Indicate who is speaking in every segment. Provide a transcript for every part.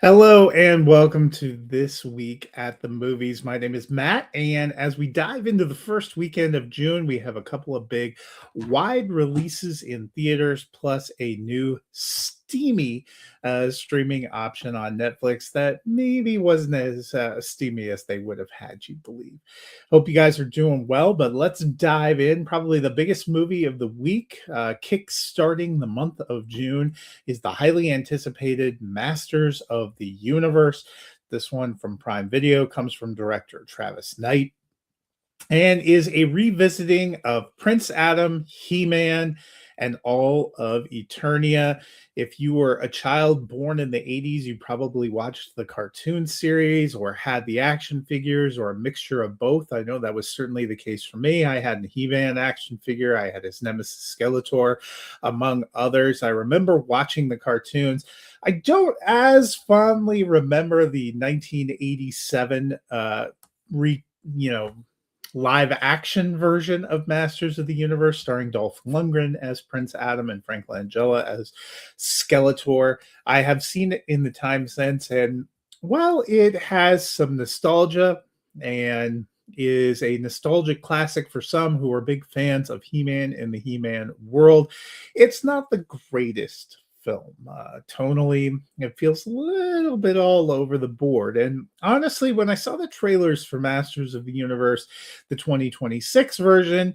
Speaker 1: Hello and welcome to This Week at the Movies. My name is Matt, and as we dive into the first weekend of June, we have a couple of big wide releases in theaters, plus a new steamy streaming option on Netflix that maybe wasn't as steamy as they would have had you believe. Hope you guys are doing well, but let's dive in. Probably the biggest movie of the week, kick-starting the month of June, is the highly anticipated Masters of the Universe. This one from Prime Video comes from director Travis Knight and is a revisiting of Prince Adam, He-Man, and all of Eternia. If you were a child born in the 80s, you probably watched the cartoon series or had the action figures or a mixture of both. I know that was certainly the case for me. I had a He-Man action figure. I had his nemesis Skeletor, among others. I remember watching the cartoons. I don't as fondly remember the 1987 you know, live action version of Masters of the Universe, starring Dolph Lundgren as Prince Adam and Frank Langella as Skeletor. I have seen it in the time since, and while it has some nostalgia and is a nostalgic classic for some who are big fans of He-Man and the He-Man world, it's not the greatest film. Tonally, it feels a little bit all over the board. And honestly, when I saw the trailers for Masters of the Universe, the 2026 version,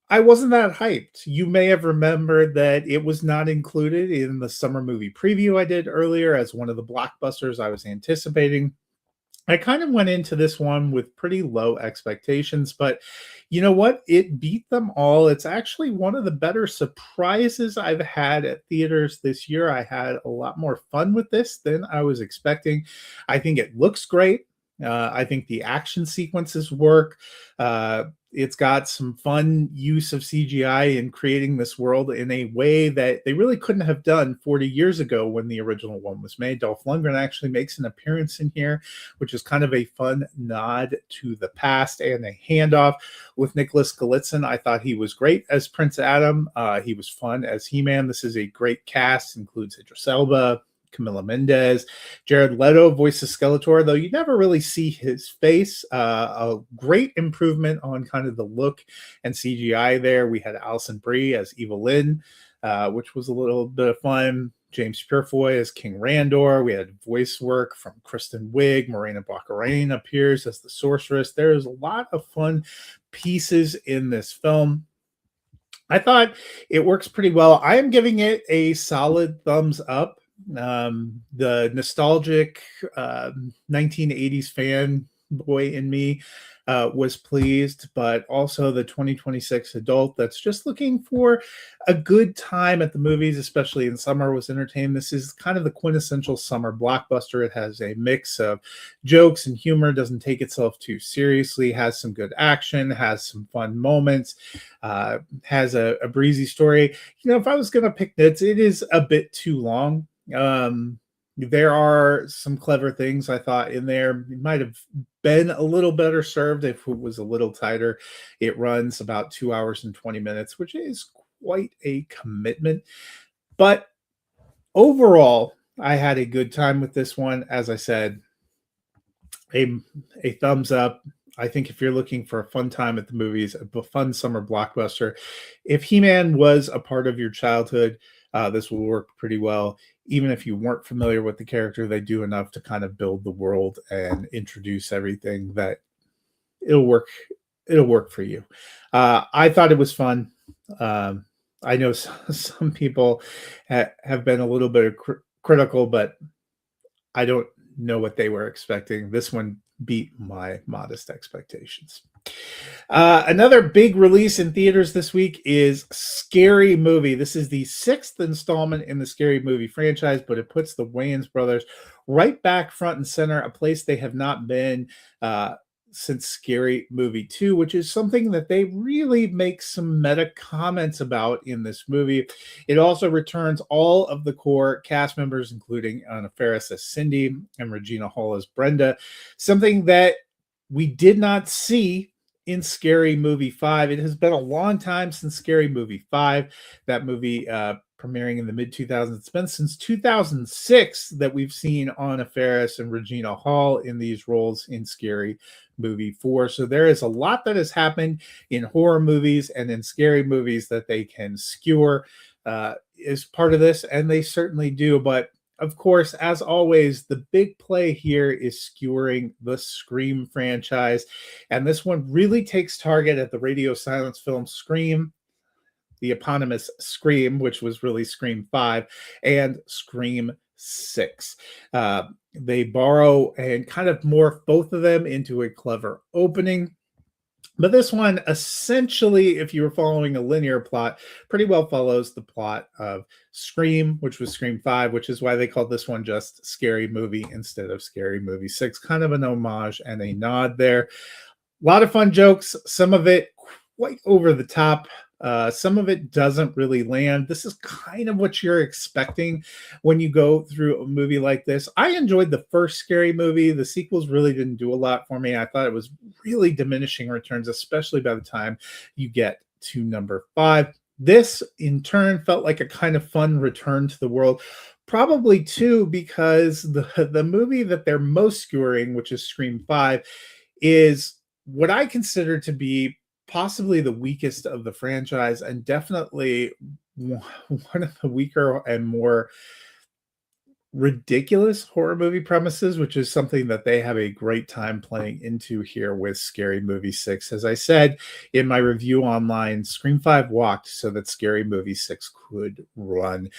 Speaker 1: I wasn't that hyped. You may have remembered that it was not included in the summer movie preview I did earlier as one of the blockbusters I was anticipating. I kind of went into this one with pretty low expectations, but you know what? It beat them all. It's actually one of the better surprises I've had at theaters this year. I had a lot more fun with this than I was expecting. I think it looks great. I think the action sequences work. It's got some fun use of CGI in creating this world in a way that they really couldn't have done 40 years ago when the original one was made. Dolph Lundgren actually makes an appearance in here, which is kind of a fun nod to the past and a handoff with Nicholas Galitzin. I thought he was great as Prince Adam. He was fun as He-Man. This is a great cast, includes Idris Elba, Camila Mendez, Jared Leto voices Skeletor, though you never really see his face. A great improvement on kind of the look and CGI there. We had Alison Brie as Evelyn, which was a little bit of fun. James Purefoy as King Randor. We had voice work from Kristen Wiig. Morena Baccarin appears as the sorceress. There is a lot of fun pieces in this film. I thought it works pretty well. I am giving it a solid thumbs up. The nostalgic 1980s fanboy in me was pleased, but also the 2026 adult that's just looking for a good time at the movies, especially in summer, was entertained. This is kind of the quintessential summer blockbuster. It has a mix of jokes and humor, doesn't take itself too seriously, has some good action, has some fun moments, has a breezy story. You know, if I was going to pick nits, it is a bit too long. There are some clever things I thought in there. It might have been a little better served if it was a little tighter. It runs about 2 hours and 20 minutes, which is quite a commitment. But overall, I had a good time with this one. As I said, a thumbs up. I think if you're looking for a fun time at the movies, a fun summer blockbuster, if He-Man was a part of your childhood, this will work pretty well. Even if you weren't familiar with the character, they do enough to kind of build the world and introduce everything that it'll work. It'll work for you. I thought it was fun. I know some people have been a little bit critical, but I don't know what they were expecting. This one beat my modest expectations. Another big release in theaters this week is Scary Movie. This is the sixth installment in the Scary Movie franchise, but it puts the Wayans brothers right back front and center, a place they have not been since Scary Movie 2, which is something that they really make some meta comments about in this movie. It also returns all of the core cast members, including Anna Faris as Cindy and Regina Hall as Brenda, something that we did not see in Scary Movie 5. It has been a long time since Scary Movie 5. That movie premiering in the mid 2000s. It's been since 2006 that we've seen Anna Faris and Regina Hall in these roles in Scary Movie 4. So there is a lot that has happened in horror movies and in scary movies that they can skewer as part of this, and they certainly do. But of course, as always, the big play here is skewering the Scream franchise. And this one really takes target at the radio silence film Scream, the eponymous Scream, which was really Scream 5, and Scream 6. They borrow and kind of morph both of them into a clever opening. But this one, essentially, if you were following a linear plot, pretty well follows the plot of Scream, which was Scream 5, which is why they called this one just Scary Movie instead of Scary Movie 6. Kind of an homage and a nod there. A lot of fun jokes, some of it quite over the top. Some of it doesn't really land. This is kind of what you're expecting when you go through a movie like this. I enjoyed the first Scary Movie. The sequels really didn't do a lot for me. I thought it was really diminishing returns, especially by the time you get to number 5. This, in turn, felt like a kind of fun return to the world. Probably, too, because the movie that they're most skewering, which is Scream 5, is what I consider to be possibly the weakest of the franchise, and definitely one of the weaker and more ridiculous horror movie premises, which is something that they have a great time playing into here with Scary Movie 6. As I said in my review online, Scream 5 walked so that Scary Movie 6 could run.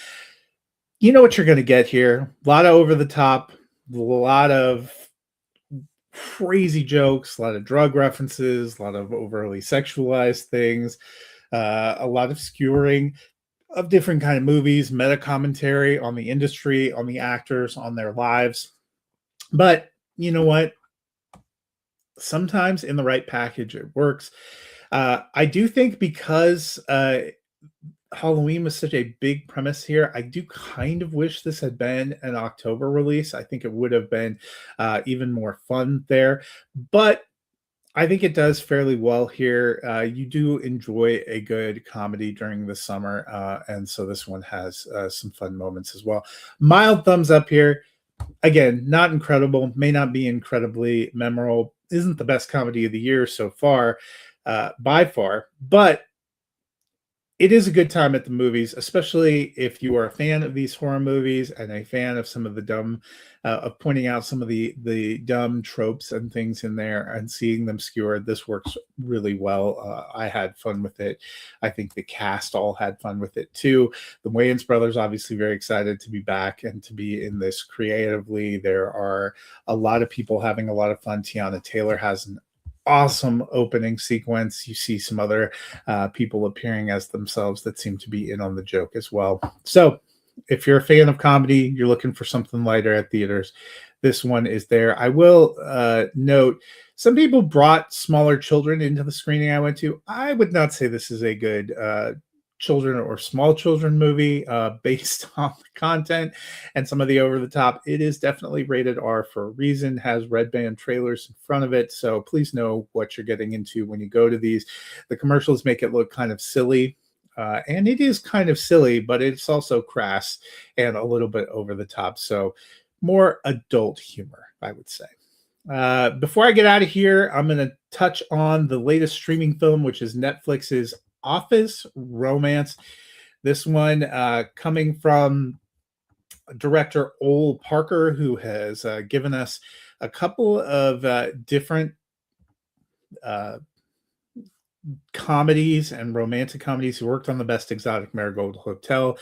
Speaker 1: You know what you're going to get here. A lot of over the top, a lot of crazy jokes, a lot of drug references, a lot of overly sexualized things, a lot of skewering of different kind of movies, meta commentary on the industry, on the actors, on their lives. But you know what? Sometimes in the right package, it works. I do think because Halloween was such a big premise here, I do kind of wish this had been an October release. I think it would have been even more fun there. But I think it does fairly well here. You do enjoy a good comedy during the summer. And so this one has some fun moments as well. Mild thumbs up here. Again, not incredible, may not be incredibly memorable. Isn't the best comedy of the year so far, by far. But it is a good time at the movies, especially if you are a fan of these horror movies and a fan of some of the dumb, of pointing out some of the dumb tropes and things in there and seeing them skewered. This works really well. I had fun with it. I think the cast all had fun with it too. The Wayans brothers obviously very excited to be back and to be in this creatively. There are a lot of people having a lot of fun. Tiana Taylor has an awesome opening sequence. You see some other people appearing as themselves that seem to be in on the joke as well. So if you're a fan of comedy, you're looking for something lighter at theaters, this one is there. I will note some people brought smaller children into the screening I went to. I would not say this is a good children or small children movie based on the content and some of the over the top. It is definitely rated R for a reason, has red band trailers in front of it. So please know what you're getting into when you go to these. The commercials make it look kind of silly. And it is kind of silly, but it's also crass and a little bit over the top. So more adult humor, I would say. Before I get out of here, I'm going to touch on the latest streaming film, which is Netflix's Office Romance. This one coming from director Ole Parker, who has given us a couple of different comedies and romantic comedies. He worked on The Best Exotic Marigold Hotel.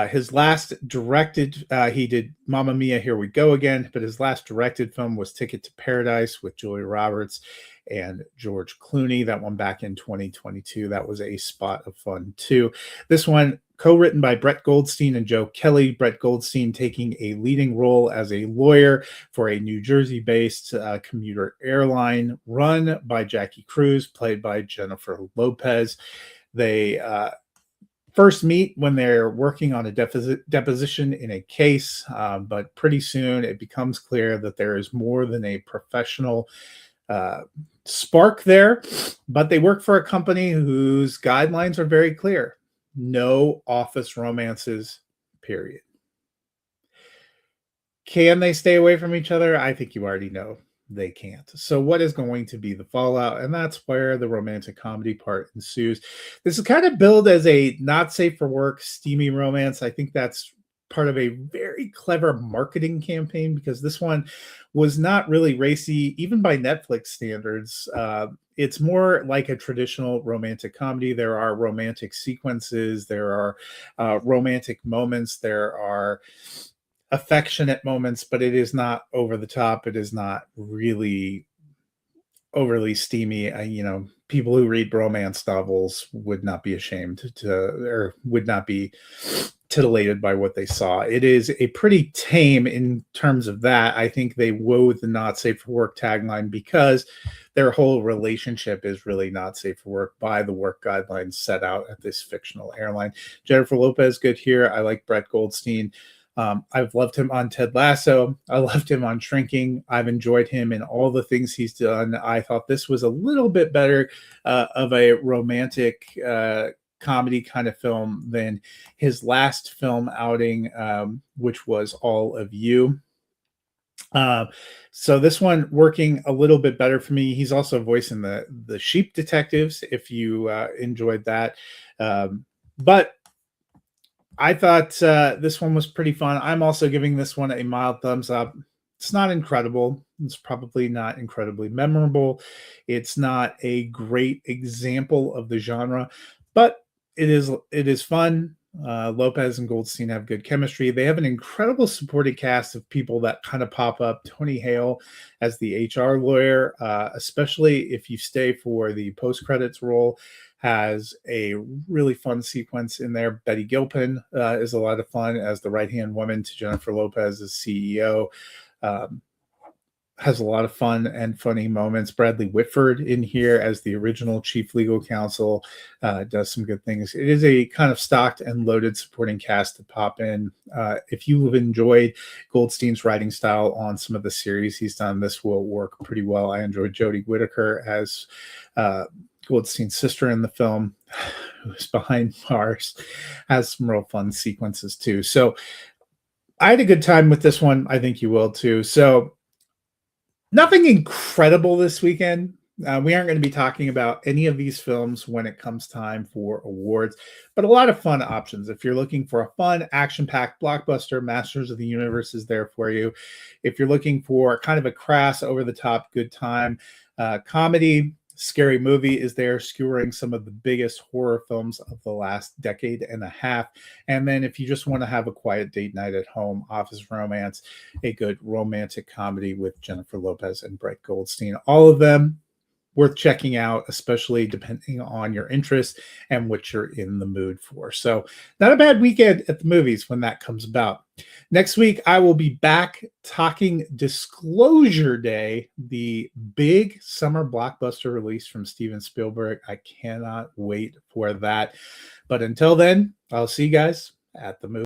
Speaker 1: His last directed, he did Mamma Mia, Here We Go Again, but his last directed film was Ticket to Paradise with Julia Roberts and George Clooney. That one back in 2022. That was a spot of fun too. This one co-written by Brett Goldstein and Joe Kelly. Brett Goldstein taking a leading role as a lawyer for a New Jersey-based commuter airline run by Jackie Cruz, played by Jennifer Lopez. They first meet when they're working on a deposition in a case, but pretty soon it becomes clear that there is more than a professional spark there, but they work for a company whose guidelines are very clear. no office romances, period. Can they stay away from each other? I think you already know they can't. So, what is going to be the fallout? And that's where the romantic comedy part ensues. This is kind of billed as a not safe for work, steamy romance. I think that's part of a very clever marketing campaign because this one was not really racy, even by Netflix standards. It's more like a traditional romantic comedy. There are romantic sequences, there are romantic moments, there are affectionate moments, but it is not over the top. It is not really overly steamy. People who read romance novels would not be ashamed to, or would not be titillated by what they saw. It is a pretty tame in terms of that. I think they wove the not safe for work tagline because their whole relationship is really not safe for work by the work guidelines set out at this fictional airline. Jennifer Lopez, good here. I like Brett Goldstein. I've loved him on Ted Lasso. I loved him on Shrinking. I've enjoyed him in all the things he's done. I thought this was a little bit better of a romantic comedy kind of film than his last film outing, which was All of You. So this one working a little bit better for me. He's also voicing the Sheep Detectives, if you enjoyed that. But I thought this one was pretty fun. I'm also giving this one a mild thumbs up. It's not incredible. It's probably not incredibly memorable. It's not a great example of the genre, but it is fun. Lopez and Goldstein have good chemistry. They have an incredible supporting cast of people that kind of pop up. Tony Hale as the HR lawyer, especially if you stay for the post credits role, has a really fun sequence in there. Betty Gilpin is a lot of fun as the right hand woman to Jennifer Lopez as CEO. Has a lot of fun and funny moments. Bradley Whitford in here as the original chief legal counsel does some good things. It is a kind of stocked and loaded supporting cast to pop in. If you have enjoyed Goldstein's writing style on some of the series he's done, this will work pretty well. I enjoyed Jodie Whittaker as Goldstein's sister in the film, who's behind bars, has some real fun sequences too. So I had a good time with this one. I think you will too. So nothing incredible this weekend. We aren't going to be talking about any of these films when it comes time for awards, but a lot of fun options. If you're looking for a fun, action-packed blockbuster, Masters of the Universe is there for you. If you're looking for kind of a crass, over-the-top, good time comedy, Scary Movie is there, skewering some of the biggest horror films of the last decade and a half. And then if you just want to have a quiet date night at home, Office Romance, a good romantic comedy with Jennifer Lopez and Brett Goldstein. All of them worth checking out, especially depending on your interests and what you're in the mood for. So not a bad weekend at the movies when that comes about. Next week, I will be back talking Disclosure Day, the big summer blockbuster release from Steven Spielberg. I cannot wait for that. But until then, I'll see you guys at the movie.